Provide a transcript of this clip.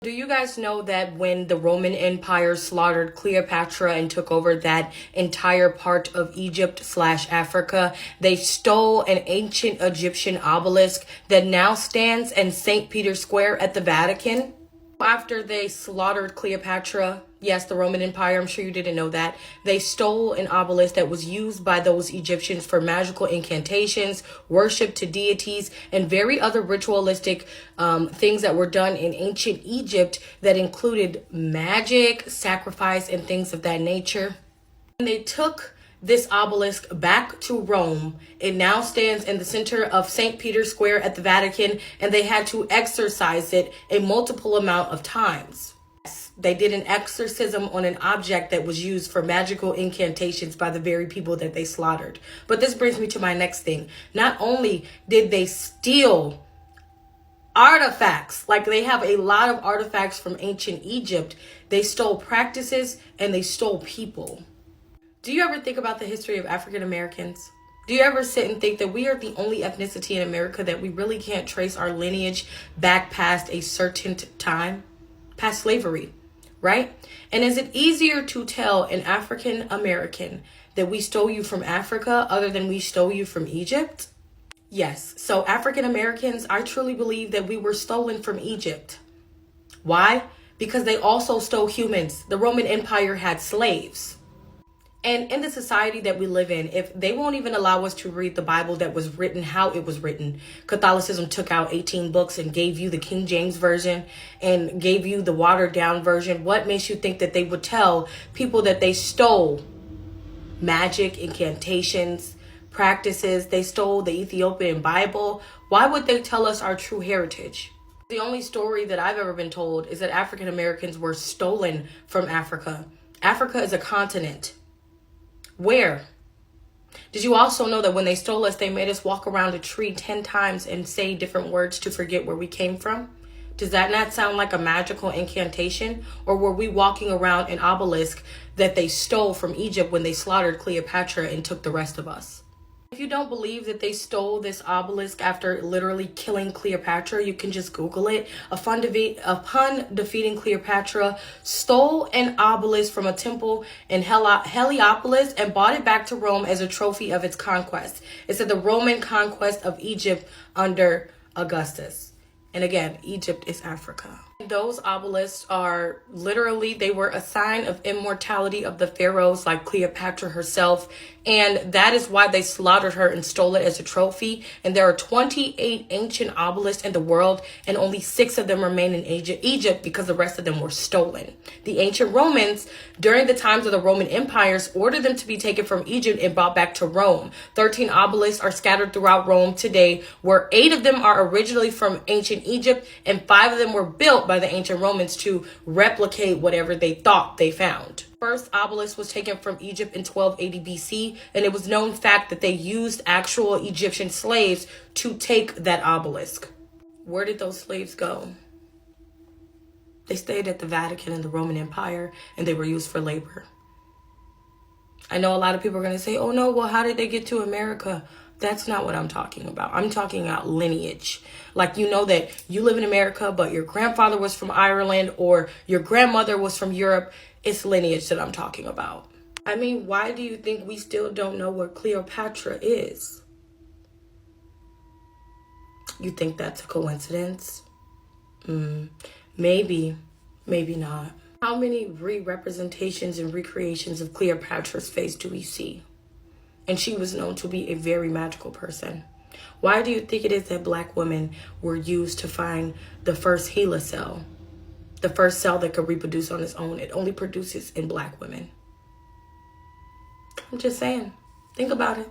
Do you guys know that when the Roman Empire slaughtered Cleopatra and took over that entire part of Egypt / Africa, they stole an ancient Egyptian obelisk that now stands in St. Peter's Square at the Vatican? After they slaughtered Cleopatra, yes, the Roman Empire, I'm sure you didn't know that, they stole an obelisk that was used by those Egyptians for magical incantations, worship to deities, and very other ritualistic things that were done in ancient Egypt that included magic, sacrifice, and things of that nature. And they took this obelisk back to Rome. It now stands in the center of St. Peter's Square at the Vatican, and they had to exorcise it a multiple amount of times. They did an exorcism on an object that was used for magical incantations by the very people that they slaughtered. But this brings me to my next thing. Not only did they steal artifacts, like they have a lot of artifacts from ancient Egypt, they stole practices and they stole people. Do you ever think about the history of African Americans? Do you ever sit and think that we are the only ethnicity in America that we really can't trace our lineage back past a certain time, past slavery, right? And is it easier to tell an African American that we stole you from Africa other than we stole you from Egypt? Yes. So African Americans, I truly believe that we were stolen from Egypt. Why? Because they also stole humans. The Roman Empire had slaves. And in the society that we live in, if they won't even allow us to read the Bible that was written, how it was written, Catholicism took out 18 books and gave you the King James Version and gave you the watered down version. What makes you think that they would tell people that they stole magic, incantations, practices? They stole the Ethiopian Bible. Why would they tell us our true heritage? The only story that I've ever been told is that African Americans were stolen from Africa. Africa is a continent. Where? Did you also know that when they stole us, they made us walk around a tree 10 times and say different words to forget where we came from? Does that not sound like a magical incantation? Or were we walking around an obelisk that they stole from Egypt when they slaughtered Cleopatra and took the rest of us? If you don't believe that they stole this obelisk after literally killing Cleopatra, you can just Google it. Upon defeating Cleopatra, stole an obelisk from a temple in Heliopolis and brought it back to Rome as a trophy of its conquest. It said the Roman conquest of Egypt under Augustus. And again, Egypt is Africa. Those obelisks are literally, they were a sign of immortality of the pharaohs like Cleopatra herself. And that is why they slaughtered her and stole it as a trophy. And there are 28 ancient obelisks in the world, and only 6 of them remain in Egypt because the rest of them were stolen. The ancient Romans, during the times of the Roman empires, ordered them to be taken from Egypt and brought back to Rome. 13 obelisks are scattered throughout Rome today, where 8 of them are originally from ancient Egypt, and 5 of them were built by the ancient Romans to replicate whatever they thought they found. First obelisk was taken from Egypt in 1280 BC, and it was known fact that they used actual Egyptian slaves to take that obelisk. Where did those slaves go? They stayed at the Vatican and the Roman Empire, and they were used for labor. I know a lot of people are going to say, oh no, well, how did they get to America? That's not what I'm talking about. I'm talking about lineage. Like, you know that you live in America, but your grandfather was from Ireland or your grandmother was from Europe. It's lineage that I'm talking about. I mean, why do you think we still don't know where Cleopatra is? You think that's a coincidence? Maybe, maybe not. How many re-representations and recreations of Cleopatra's face do we see? And she was known to be a very magical person. Why do you think it is that Black women were used to find the first HeLa cell? The first cell that could reproduce on its own. It only produces in Black women. I'm just saying. Think about it.